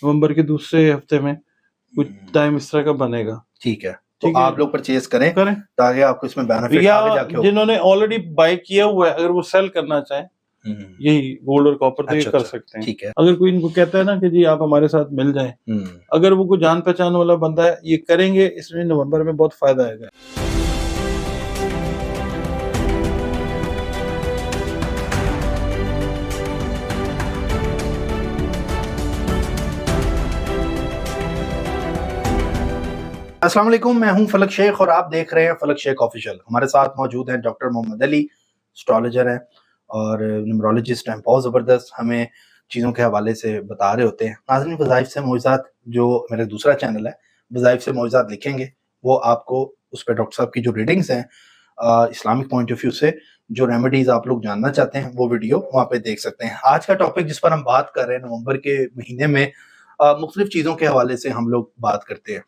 नवंबर के दूसरे हफ्ते में कुछ टाइम इस तरह का बनेगा। ठीक है, तो आप लोग परचेज करें ताकि आपको इसमें बेनिफिट या आगे जाके हो। जिन्होंने ऑलरेडी बाय किया हुआ है अगर वो सेल करना चाहें यही गोल्ड और कॉपर तो ये कर सकते हैं। ठीक है, अगर कोई इनको कहता है ना कि जी आप हमारे साथ मिल जाएं, अगर वो कोई जान पहचान वाला बंदा है ये करेंगे, इसमें नवंबर में बहुत फायदा आएगा। अस्सलाम वालेकुम, मैं हूं फलक शेख और आप देख रहे हैं फलक शेख ऑफिशियल। हमारे साथ मौजूद हैं डॉक्टर मोहम्मद अली, एस्ट्रोलॉजर हैं और न्यूमरोलॉजिस्ट हैं। बहुत ज़बरदस्त हमें चीज़ों के हवाले से बता रहे होते हैं। नाज़रीन, वज़ाइफ से मौज़ूज़ात जो मेरा दूसरा चैनल है वज़ाइफ से मौज़ूज़ात लिखेंगे, वो आपको उस पर डॉक्टर साहब की जो रीडिंग्स हैं इस्लामिक पॉइंट ऑफ व्यू से जो रेमेडीज़ आप लोग जानना चाहते हैं वो वीडियो वहाँ पे देख सकते हैं। आज का टॉपिक जिस पर हम बात कर रहे हैं, नवंबर के महीने में मुख्तलिफ चीज़ों के हवाले से हम लोग बात करते हैं,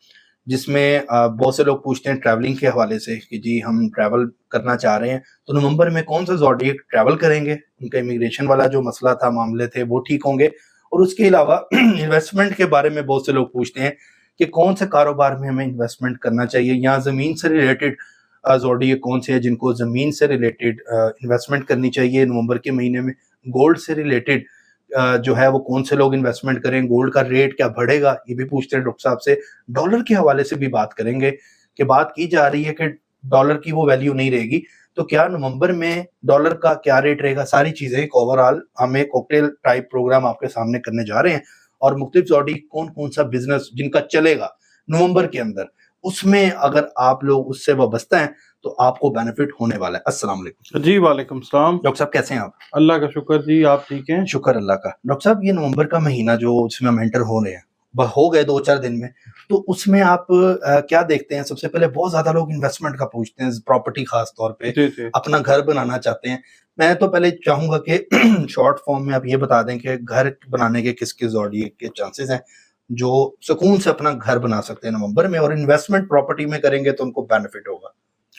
जिसमें बहुत से लोग पूछते हैं ट्रैवलिंग के हवाले से कि जी हम ट्रैवल करना चाह रहे हैं तो नवंबर में कौन सा ज़ोडिएक ट्रैवल करेंगे, उनका इमिग्रेशन वाला जो मसला था, मामले थे, वो ठीक होंगे। और उसके अलावा इन्वेस्टमेंट के बारे में बहुत से लोग पूछते हैं कि कौन से कारोबार में हमें इन्वेस्टमेंट करना चाहिए, या ज़मीन से रिलेटेड ज़ोडिएक कौन से है जिनको ज़मीन से रिलेटेड इन्वेस्टमेंट करनी चाहिए नवंबर के महीने में। गोल्ड से रिलेटेड जो है वो कौन से लोग इन्वेस्टमेंट करें, गोल्ड का रेट क्या बढ़ेगा, ये भी पूछते हैं डॉक्टर साहब से। डॉलर के हवाले से भी बात करेंगे कि बात की जा रही है कि डॉलर की वो वैल्यू नहीं रहेगी, तो क्या नवंबर में डॉलर का क्या रेट रहेगा। सारी चीजें एक ओवरऑल हम एक कॉकटेल टाइप प्रोग्राम आपके सामने करने जा रहे हैं और मुख्तलिफ ज़ोडिएक कौन कौन सा बिजनेस जिनका चलेगा नवंबर के अंदर, उसमें अगर आप लोग उससे वाबस्ता हैं तो आपको बेनिफिट होने वाला है। अस्सलाम वालेकुम। जी वालेकुम सलाम। डॉक्टर साहब कैसे हैं आप? अल्लाह का शुक्र जी, आप ठीक हैं? शुक्र अल्लाह का। डॉक्टर साहब, ये नवंबर का महीना जो इसमें हम एंटर हो रहे हैं, हो गए 2-4 दिन में, तो उसमें आप क्या देखते हैं? सबसे पहले बहुत ज्यादा लोग इन्वेस्टमेंट का पूछते हैं, प्रॉपर्टी खास तौर पे अपना घर बनाना चाहते हैं। मैं तो पहले चाहूंगा कि शॉर्ट फॉर्म में आप ये बता दें कि घर बनाने के किस किस ज़ोडिएक के चांसेस हैं जो सुकून से अपना घर बना सकते हैं नवंबर में, और इन्वेस्टमेंट प्रॉपर्टी में करेंगे तो उनको बेनिफिट होगा।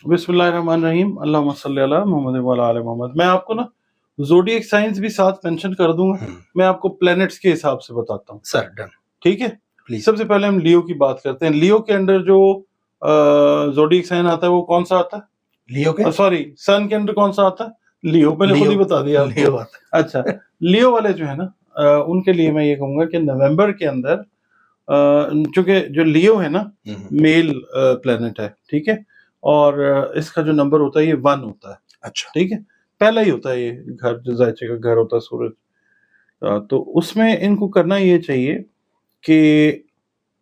बिस्मिल्लाहिर्रहमानिर्रहीम, अल्लाहुम्मा सल्ली अला मोहम्मद व अला आले मोहम्मद। मैं आपको ना ज़ोडिएक साइंस भी साथ मेंशन कर दूंगा, मैं आपको प्लैनेट्स के हिसाब से बताता हूँ। सर डन, ठीक है। सबसे पहले हम लियो की बात करते हैं। लियो के अंडर जो ज़ोडिएक साइन आता है वो कौन सा आता है? लियो के, सॉरी, सन के अंडर कौन सा आता है? लियो। मैंने खुद ही बता दिया लियो आता है। अच्छा, लियो वाले जो है ना उनके लिए मैं ये कहूंगा कि नवंबर के अंदर, चूंकि जो लियो है ना मेल प्लेनेट है, ठीक है, और इसका जो नंबर होता है ये 1 होता है। अच्छा, ठीक है, पहला ही होता है ये घर, जो जायचे का घर होता है सूरज। तो उसमें इनको करना ये चाहिए कि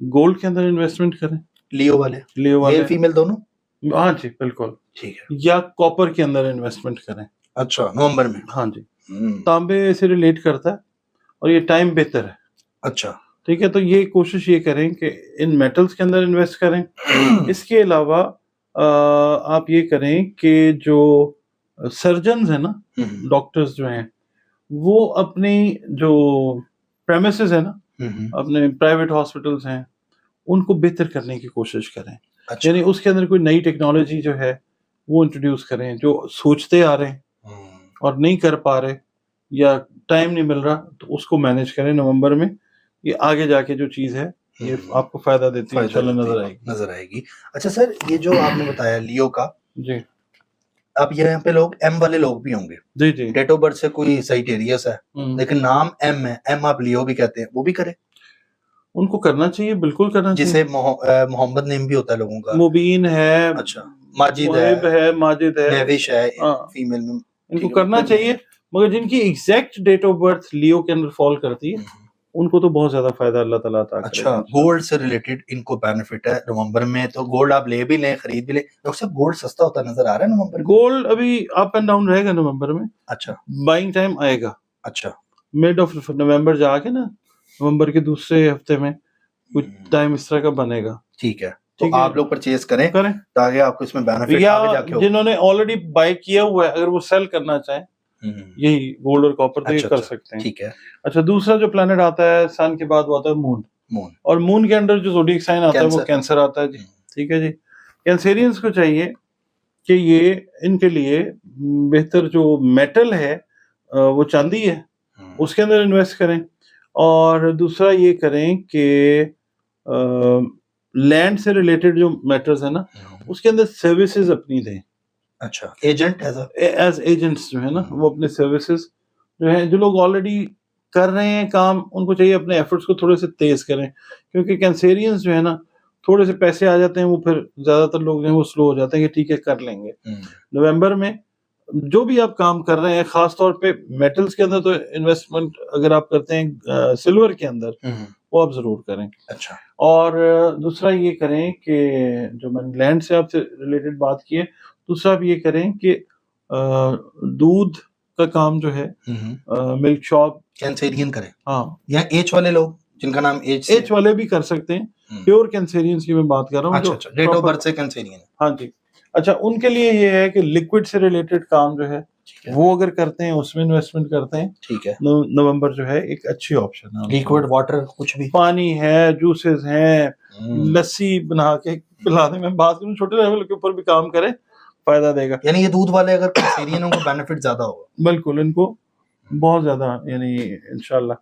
गोल्ड के अंदर इन्वेस्टमेंट करें। लियो वाले मेल फीमेल दोनों? हाँ जी बिल्कुल, ठीक है। या कॉपर के अंदर इन्वेस्टमेंट करें। अच्छा, नवंबर में? हाँ जी, तांबे से रिलेट करता है और ये टाइम बेहतर है। अच्छा, ठीक है, तो ये कोशिश ये करें कि इन मेटल्स के अंदर इन्वेस्ट करें। इसके अलावा आप ये करें कि जो सर्जन्स हैं ना, डॉक्टर्स जो हैं, वो अपनी जो प्रेमिसेस है ना, अपने प्राइवेट हॉस्पिटल्स हैं, उनको बेहतर करने की कोशिश करें। अच्छा। यानी उसके अंदर कोई नई टेक्नोलॉजी जो है वो इंट्रोड्यूस करें, जो सोचते आ रहे हैं और नहीं कर पा रहे या टाइम नहीं मिल रहा, तो उसको मैनेज करें नवंबर में। ये आगे जाके जो चीज है ये आपको फायदा देती है, इंशाल्लाह नजर आएगी। अच्छा सर, ये जो आपने बताया लियो का, जी, अब यहाँ पे लोग एम वाले लोग भी होंगे। जी जी। डेट ऑफ बर्थ से कोई साइटेरियस है लेकिन नाम एम है, एम आप लियो भी कहते हैं, वो भी करे? उनको करना चाहिए, बिल्कुल करना चाहिए। जिसे मोहम्मद नेम भी होता है लोगों का, मुबीन है, अच्छा, माजिद है, माजिद है, नेविश है, फीमेल में, इनको करना चाहिए। मगर जिनकी एग्जैक्ट डेट ऑफ बर्थ लियो के अंदर फॉल करती है उनको तो बहुत ज्यादा फायदा अल्लाह ताला अता करेगा। अच्छा, गोल्ड से रिलेटेड इनको बेनिफिट है नवंबर में, तो गोल्ड आप ले भी लें, खरीद भी लें। डॉक्टर साहब, गोल्ड सस्ता होता नजर आ रहा है नवंबर में? गोल्ड अभी अप एंड डाउन रहेगा नवंबर में। अच्छा, बाइंग टाइम आएगा। अच्छा, मिड ऑफ नवंबर जाके ना, नवंबर के दूसरे हफ्ते में कुछ टाइम इस तरह का बनेगा। ठीक है, तो आप लोग परचेज करें ताकि आपको इसमें बेनिफिट आगे जाके हो। जिन्होंने ऑलरेडी बाय किया हुआ है अगर वो सेल करना चाहें यही गोल्ड और कॉपर तो ये कर सकते हैं। ठीक है। अच्छा, दूसरा जो प्लैनेट आता है सन के बाद वो आता है मून। और मून के अंदर जो ज़ोडिएक साइन आता है वो कैंसर आता है जी। ठीक है जी, कैंसेरियंस को चाहिए कि ये इनके लिए बेहतर जो मेटल है वो चांदी है, उसके अंदर इन्वेस्ट करें। और दूसरा ये करें कि लैंड से रिलेटेड जो मैटर्स है ना, उसके अंदर सर्विसेज अपनी दें। अच्छा, एजेंट एज एजेंट्स जो है ना, वो अपने सर्विसेज जो है, जो लोग ऑलरेडी कर रहे हैं काम, उनको चाहिए अपने एफर्ट्स को थोड़े से तेज करें, क्योंकि कैंसेरियंस जो है ना, थोड़े से पैसे आ जाते हैं, वो फिर ज्यादातर लोग जो है वो स्लो हो जाते हैं कि ठीक है कर लेंगे। नवंबर में जो भी आप काम कर रहे हैं, खास तौर पे मेटल्स के अंदर तो इन्वेस्टमेंट अगर आप करते हैं सिल्वर के अंदर, वो आप जरूर करें। अच्छा, और दूसरा ये करें कि जो मैंने लैंड से आपसे रिलेटेड बात की है, दूसरा आप ये करें कि दूध का काम जो है, मिल्क शॉप कैंसेरियन करें। हाँ, या एच वाले लोग जिनका नाम एच वाले भी कर सकते हैं। प्योर कैंसेरियंस की मैं बात कर रहा हूँ। अच्छा, अच्छा, डेट ऑफ बर्थ से कैंसेरियन। हाँ जी। अच्छा, उनके लिए ये है कि लिक्विड से रिलेटेड काम जो है वो अगर करते हैं, उसमें इन्वेस्टमेंट करते हैं, ठीक है, नवंबर जो है एक अच्छी ऑप्शन है। लिक्विड वाटर, कुछ भी, पानी है, जूसेस हैं, लस्सी बना के पिलाने में बात करूं, छोटे लेवल के ऊपर भी काम करें, फायदा देगा। यानी ये दूध वाले अगर कैंसेरियन को बेनिफिट ज्यादा होगा। बिल्कुल, इनको बहुत ज्यादा यानी इंशाल्लाह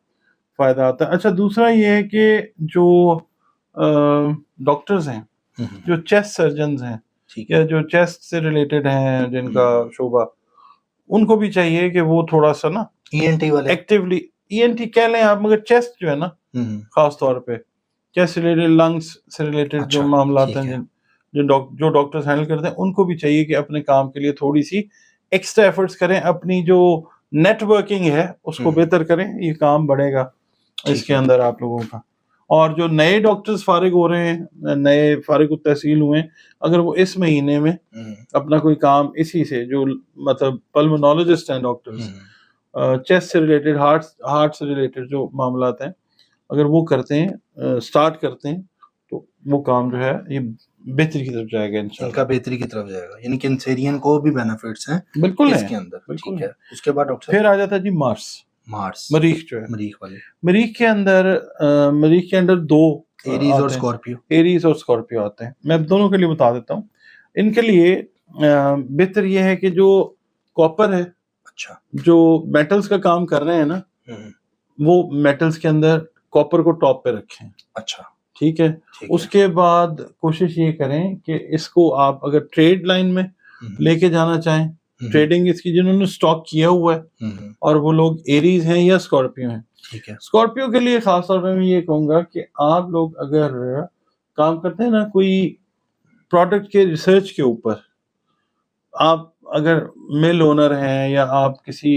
फायदा आता है। अच्छा, दूसरा ये है कि जो डॉक्टर्स हैं, जो चेस्ट सर्जन हैं या जो चेस्ट से रिलेटेड हैं, जिनका शोबा, उनको भी चाहिए कि वो थोड़ा सा ना ईएनटी वाले एक्टिवली, ईएनटी कह लें आप, मगर चेस्ट जो है ना, खास तौर पे चेस्ट से रिलेटेड, लंग्स से रिलेटेड जो मामला हैं, जो डॉक्टर्स हैंडल करते हैं, उनको भी चाहिए कि अपने काम के लिए थोड़ी सी एक्स्ट्रा एफर्ट्स करें, अपनी जो नेटवर्किंग है उसको बेहतर करें, ये काम बढ़ेगा इसके अंदर आप लोगों का। और जो नए डॉक्टर्स फारिग हो रहे हैं, नए फारिग तहसील हुए, अगर वो इस महीने में अपना कोई काम इसी से, जो मतलब पल्मोनोलॉजिस्ट हैं डॉक्टर्स, चेस्ट से रिलेटेड, हार्ट से रिलेटेड जो मामला हैं, अगर वो करते हैं, स्टार्ट करते हैं, तो वो काम जो है ये बेहतरी की तरफ जाएगा इंशाल्लाह। इनका बेहतरी की तरफ जाएगा, यानी कैंसेरियन को भी बेनिफिट्स हैं बिल्कुल इसके अंदर। ठीक है, उसके बाद डॉक्टर फिर आ जाता है जी मार्स, मरीख जो है, मरीख के अंदर दो एरीज और स्कॉर्पियो, एरीज और स्कॉर्पियो आते हैं। मैं दोनों के लिए बता देता हूँ। इनके लिए बेहतर ये है कि जो कॉपर है, अच्छा, जो मेटल्स का काम कर रहे हैं ना, वो मेटल्स के अंदर कॉपर को टॉप पे रखें। अच्छा, ठीक है। उसके बाद कोशिश ये करें कि इसको आप अगर ट्रेड लाइन में लेके जाना चाहें, ट्रेडिंग इसकी जिन्होंने स्टॉक किया हुआ है, और वो लोग एरीज हैं या स्कॉर्पियो हैं। ठीक है। स्कॉर्पियो के लिए खास तौर पे मैं ये कहूंगा कि आप लोग अगर काम करते हैं ना कोई प्रोडक्ट के रिसर्च के ऊपर, आप अगर मिल ओनर हैं या आप किसी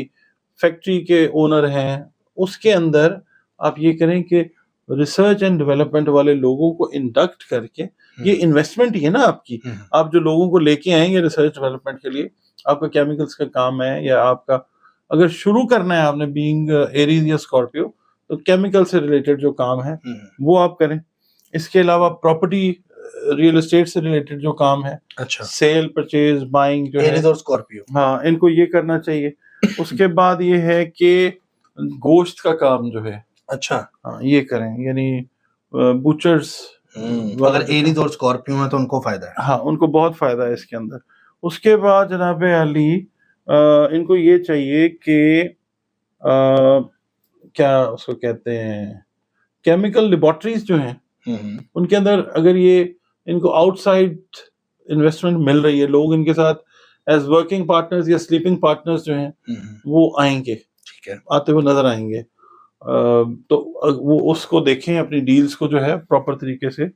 फैक्ट्री के ओनर हैं, उसके अंदर आप ये करें कि रिसर्च एंड डेवलपमेंट वाले लोगों को इंडक्ट करके, ये इन्वेस्टमेंट ही है ना आपकी, आप जो लोगों को लेके आएंगे रिसर्च डेवलपमेंट के लिए, आपका केमिकल्स का काम है, या आपका अगर शुरू करना है आपने बीइंग एरीज या स्कॉर्पियो, तो केमिकल से रिलेटेड जो काम है वो आप करें। इसके अलावा प्रॉपर्टी, रियल एस्टेट से रिलेटेड जो काम है, अच्छा, सेल, परचेज, बाइंग जो एरीज और स्कॉर्पियो, हाँ, इनको ये करना चाहिए। उसके बाद ये है कि गोश्त का काम जो है, अच्छा, हाँ, ये करें, यानी बुचर्स, अगर एरीज और स्कॉर्पियो है तो उनको फायदा है। हाँ, उनको बहुत फायदा है इसके अंदर। उसके बाद जनाब अली, इनको ये चाहिए कि क्या उसको कहते हैं, केमिकल लेबोरेटरीज जो हैं, उनके अंदर अगर ये इनको आउटसाइड इन्वेस्टमेंट मिल रही है, लोग इनके साथ एज वर्किंग पार्टनर्स या स्लीपिंग पार्टनर्स जो हैं वो आएंगे, ठीक है, आते हुए नजर आएंगे, तो वो उसको देखें, अपनी डील्स को जो है प्रॉपर तरीके से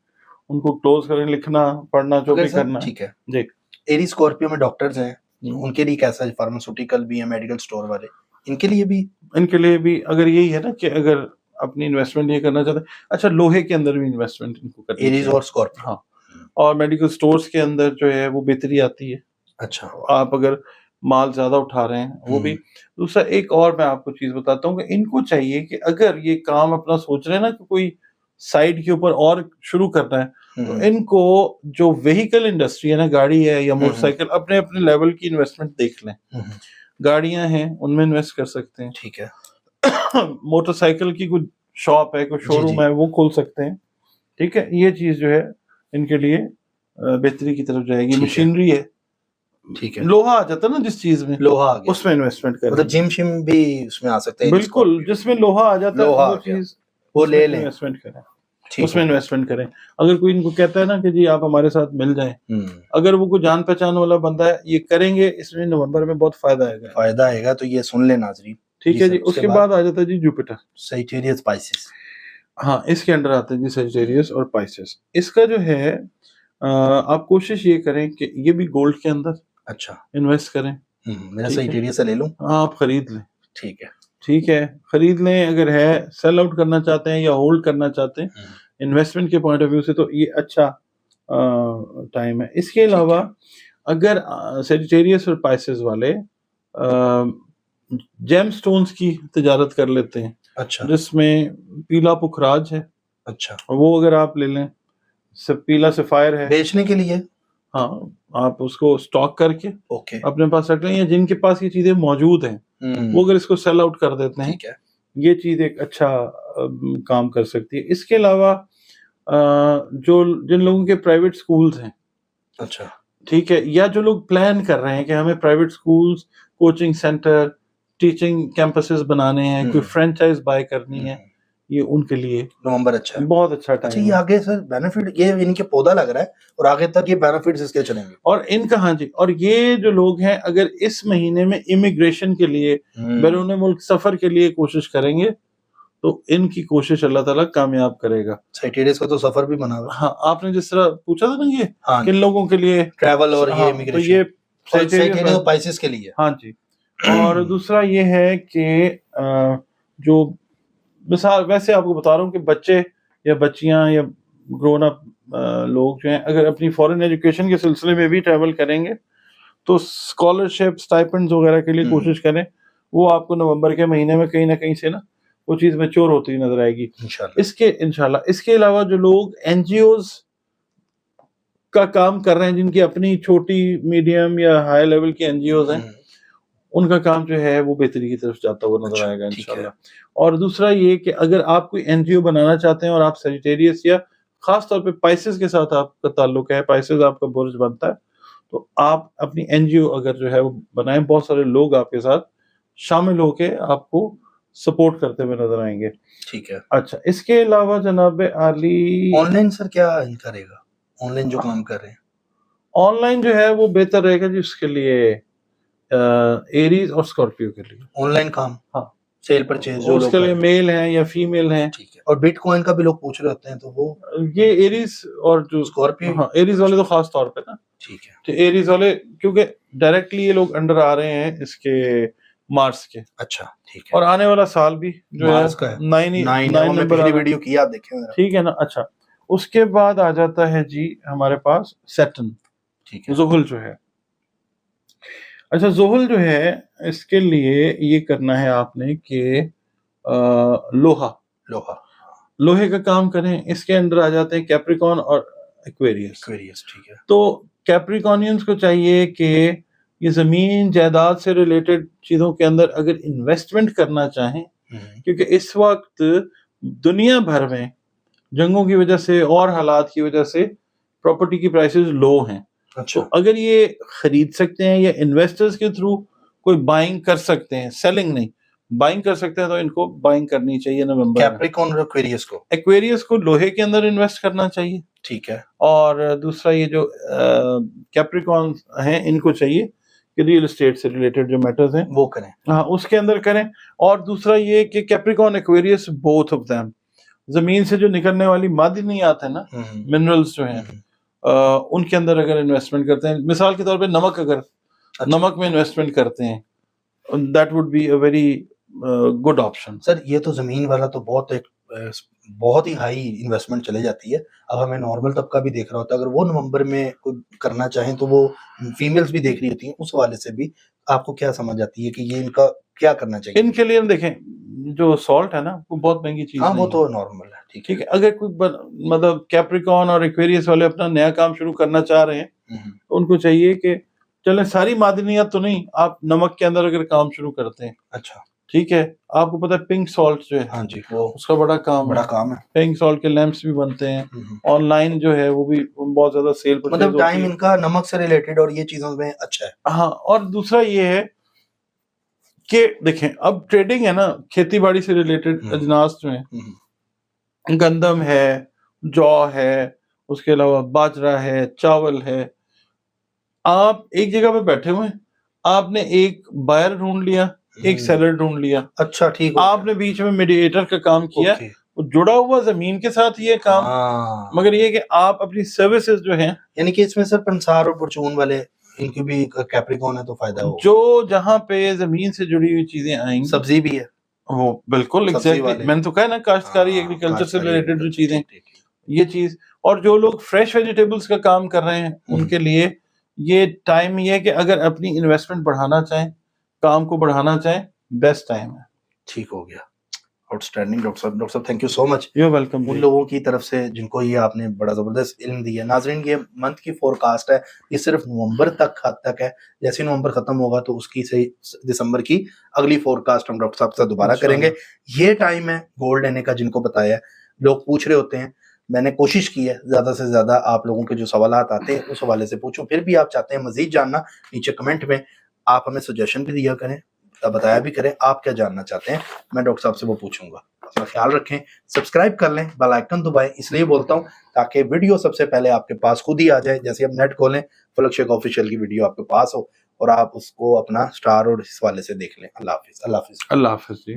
उनको क्लोज करें, लिखना पढ़ना जो भी करना, ठीक है जी। एरी स्कॉर्पियो में डॉक्टर्स हैं, उनके लिए कैसा है? फार्मास्यूटिकल भी है, मेडिकल स्टोर वाले, इनके लिए भी अगर यही है ना कि अगर अपनी इन्वेस्टमेंट ये करना चाहते हैं, अच्छा, लोहे के अंदर भी इन्वेस्टमेंट इनको करनी एरीज और स्कॉर्पियो, हाँ, और मेडिकल स्टोर्स के अंदर जो है वो बेहतरी आती है। अच्छा, आप अगर माल ज्यादा उठा रहे हैं वो भी। दूसरा एक और मैं आपको चीज बताता हूँ कि इनको चाहिए कि अगर ये काम अपना सोच रहे हैं ना कि कोई साइड के ऊपर और शुरू करना है, तो इनको जो व्हीकल इंडस्ट्री है ना, गाड़ी है या मोटरसाइकिल, अपने अपने लेवल की इन्वेस्टमेंट देख लें। गाड़ियां हैं उनमें इन्वेस्ट कर सकते हैं, ठीक है। मोटरसाइकिल की कोई शॉप है, कोई शोरूम है, वो खोल सकते हैं, ठीक है। ये चीज जो है इनके लिए बेहतरी की तरफ जाएगी। मशीनरी है, ठीक है, लोहा आ जाता है ना जिस चीज में, लोहा आ गया, उसमें इन्वेस्टमेंट करें। मतलब जिम शिम भी उसमें आ सकते हैं, बिल्कुल, जिसमें लोहा आ जाता है लोहा वो आ गया, चीज वो ले लें, इन्वेस्टमेंट करें, ठीक उसमें है। इन्वेस्टमेंट करें। अगर कोई इनको कहता है ना कि जी आप हमारे साथ मिल जाएं, अगर वो कोई जान पहचान वाला बंदा है, ये करेंगे, इसमें नवंबर में बहुत फायदा आएगा, फायदा आएगा। तो ये सुन ले नाजरीन, ठीक है जी। उसके बाद आ जाता है जी जुपिटर, सजिटेरियस पाइसेस। हाँ, इसके अंडर आते हैं जी सजिटेरियस और पाइसेस। इसका जो है आप कोशिश ये करें कि ये भी गोल्ड के अंदर अच्छा इन्वेस्ट करें। मेरा सजिटेरियस से ले लूं? आप खरीद लें, ठीक है, ठीक है, खरीद लें। अगर है सेल आउट करना चाहते हैं या होल्ड करना चाहते हैं इन्वेस्टमेंट के पॉइंट ऑफ व्यू से, तो ये अच्छा टाइम है। इसके अलावा अगर सजिटेरियस और पाइसेस वाले जेम स्टोन्स की तिजारत कर लेते हैं, अच्छा, जिसमें पीला पुखराज है, अच्छा, वो अगर आप ले लें, पीला सफायर है, बेचने के लिए, हाँ, आप उसको स्टॉक करके ओके, अपने पास रख लें, या जिनके पास ये चीजें मौजूद हैं वो अगर इसको सेल आउट कर देते हैं, ठीक है, ये चीज एक अच्छा काम कर सकती है। इसके अलावा जो जिन लोगों के प्राइवेट स्कूल्स हैं, अच्छा, ठीक है, या जो लोग प्लान कर रहे हैं कि हमें private schools, coaching centre, teaching campuses बनाने हैं, कोई फ्रेंचाइज बाय करनी है, ये उनके लिए नवंबर अच्छा है, बहुत अच्छा टाइम। अच्छा, ये आगे सर बेनिफिट, ये इनके पौधा लग रहा है और आगे तक ये बेनिफिट्स इसके चलेंगे। और इनका, हाँ जी, और ये जो लोग हैं अगर इस महीने में इमिग्रेशन के लिए, बैरून मुल्क सफर के लिए कोशिश करेंगे, तो इनकी कोशिश अल्लाह ताला कामयाब करेगा। सजिटेरियस का तो सफर भी बना हुआ है। हाँ, आपने जिस तरह पूछा था ना ये हाँ, किन लोगों के लिए ट्रैवल और हाँ, ये तो इमिग्रेशन, ये सजिटेरियस पाइसेस के लिए, हाँ जी। और दूसरा ये है कि जो मिसाल, वैसे आपको बता रहा हूँ कि बच्चे या बच्चियां या ग्रोन अप लोग जो हैं अगर अपनी फॉरेन एजुकेशन के सिलसिले में भी ट्रैवल करेंगे, तो स्कॉलरशिप, स्टाइपेंड्स वगैरह के लिए कोशिश करें। वो आपको नवंबर के महीने में कहीं ना कहीं से ना वो चीज मैच्योर होती नजर आएगी इंशाल्लाह। इसके अलावा जो लोग एनजीओज का काम कर रहे हैं, जिनकी अपनी छोटी, मीडियम या हाई लेवल की एनजीओज हैं, उनका काम जो है वो बेहतरी की तरफ जाता हुआ नजर आएगा इंशाल्लाह। और दूसरा ये कि अगर आप कोई एनजीओ बनाना चाहते हैं और आप सजिटेरियस या खास तौर पे पाइसेस के साथ आपका ताल्लुक है, पाइसेस आपका बुर्ज बनता है, तो आप अपनी एनजीओ अगर जो है वो बनाएं, बहुत सारे लोग आपके साथ शामिल होके आपको सपोर्ट करते हुए नजर आएंगे। ठीक है, अच्छा, इसके अलावा जनाब आली, ऑनलाइन सर क्या करेगा? ऑनलाइन जो काम कर रहे हैं, ऑनलाइन जो है वो बेहतर रहेगा जी उसके लिए, एरीज और स्कॉर्पियो के लिए ऑनलाइन काम, हाँ, सेल परचेज जो उसके लिए मेल हैं या फीमेल हैं। ठीक है, और बिटकॉइन का भी लोग पूछ रहे होते हैं, तो वो ये एरीज और जो स्कॉर्पियो, हाँ, एरीज वाले तो खास तौर पे ना, ठीक है, तो एरीज वाले क्योंकि डायरेक्टली ये लोग अंडर आ रहे हैं इसके मार्स के। अच्छा, ठीक है, और आने वाला साल भी जो मार्स का है है, 9 नंबर वीडियो की आप देखें, ठीक है ना। अच्छा, उसके बाद आ जाता है जी हमारे पास सैटर्न, ठीक है, जुहुल जो है। अच्छा, जुहुल जो है इसके लिए ये करना है आपने कि लोहे का काम करें। इसके अंदर आ जाते हैं कैप्रिकॉन और एक्वेरियस, ठीक है। तो कैप्रिकॉनियंस को चाहिए कि ये जमीन जायदाद से रिलेटेड चीजों के अंदर अगर इन्वेस्टमेंट करना चाहें, क्योंकि इस वक्त दुनिया भर में जंगों की वजह से और हालात की वजह से प्रॉपर्टी की प्राइसेस लो हैं। अच्छा, तो अगर ये खरीद सकते हैं या इन्वेस्टर्स के थ्रू कोई बाइंग कर सकते हैं, सेलिंग नहीं, बाइंग कर सकते हैं, तो इनको बाइंग करनी चाहिए नवंबर में। कैप्रिकॉन और एक्वेरियस को लोहे के अंदर इन्वेस्ट करना चाहिए, ठीक है। और दूसरा ये जो कैप्रिकॉन हैं इनको चाहिए कि रियल एस्टेट से रिलेटेड जो मैटर्स हैं वो करें, हाँ, उसके अंदर करें। और दूसरा ये कि Capricorn, Aquarius, both of them, जमीन से जो निकलने वाली मादनियात है ना, मिनरल्स जो हैं, उनके अंदर अगर इन्वेस्टमेंट करते हैं, मिसाल के तौर पे नमक, अगर नमक में इन्वेस्टमेंट करते हैं, that would be a very good option. Sir ये तो जमीन वाला तो बहुत ही हाई इन्वेस्टमेंट चले जाती है। अब हमें नॉर्मल तबका भी देख रहा होता है, अगर वो नवंबर में कोई करना चाहें तो वो फीमेल्स भी देख रही होती हैं, उस वाले से भी आपको क्या समझ आती है कि ये इनका क्या करना चाहिए? इनके लिए देखें, जो सॉल्ट है ना वो बहुत महंगी चीज, हाँ वो तो नॉर्मल है, ठीक है। अगर कोई मतलब कैप्रिकॉन और एक्वेरियस वाले अपना नया काम शुरू करना चाह रहे हैं, तो उनको चाहिए कि चलें, सारी मादनियात तो नहीं, आप नमक के अंदर अगर काम शुरू करते हैं, अच्छा, ठीक है, आपको पता है पिंक सॉल्ट जो है हाँ जी, वो उसका बड़ा काम बड़ा है, काम है। पिंक सॉल्ट के लैंप्स भी बनते हैं, ऑनलाइन जो है वो भी बहुत ज्यादा सेल परचेज मतलब होती टाइम है। इनका नमक से रिलेटेड और ये चीजों में अच्छा है। हाँ, और दूसरा ये है कि देखें अब ट्रेडिंग है ना, खेती बाड़ी से रिलेटेड अजनास जो है, गंदम है, जौ है, उसके अलावा बाजरा है, चावल है, आप एक जगह पे बैठे हुए हैं, आपने एक बायर ढूंढ लिया, एक सेलर ढूंढ लिया, अच्छा, ठीक हो आपने बीच में मीडिएटर का काम किया, ओके। वो जुड़ा हुआ जमीन के साथ ये काम, हाँ, मगर ये कि आप अपनी सर्विसेज जो हैं, यानी कि इसमें सर पंसार और परचून वाले इनकी भी कैप्रिकॉन है तो फायदा हो। जो जहां पे जमीन से जुड़ी हुई चीजें आएंगी, सब्जी भी है वो बिल्कुल सब्जी एग्जैक्टली वाले। मैंने तो कहा ना, काश्तकारी हाँ, एग्रीकल्चर से काश्तकारी, रिलेटेड जो चीजें, ठीक, ठीक, ठीक। ये चीज, और जो लोग फ्रेश वेजिटेबल्स का काम कर रहे हैं उनके लिए ये टाइम ये है कि अगर अपनी इन्वेस्टमेंट बढ़ाना चाहें, काम को बढ़ाना चाहें, बेस्ट टाइम है। ठीक हो गया, आउटस्टैंडिंग डॉक्टर साहब thank you so much. You welcome. उन लोगों की तरफ से जिनको ये आपने बड़ा जबरदस्त इल्म दिया। नाजरीन, ये मंथ की फोरकास्ट है, ये सिर्फ नवंबर तक है। जैसे नवंबर खत्म होगा तो उसकी से दिसंबर की अगली फोरकास्ट हम डॉक्टर साहब से दोबारा करेंगे। ये टाइम है गोल्ड लेने का, जिनको बताया, लोग पूछ रहे होते हैं, मैंने कोशिश की है ज्यादा से ज्यादा आप लोगों के जो सवाल आते हैं उस हवाले से पूछूं। फिर भी आप चाहते हैं मजीद जानना, नीचे कमेंट में आप हमें सजेशन भी दिया करें, बताया भी करें आप क्या जानना चाहते हैं, मैं डॉक्टर साहब से वो पूछूंगा। अपना ख्याल रखें, सब्सक्राइब कर लें, बेल आइकन दबाएं, इसलिए बोलता हूं ताकि वीडियो सबसे पहले आपके पास खुद ही आ जाए। जैसे आप नेट खोलें, फलक शेख ऑफिशियल की वीडियो आपके पास हो और आप उसको अपना स्टार और इस वाले से देख लें। अल्लाह हाफिज। अल्लाह हाफिज जी।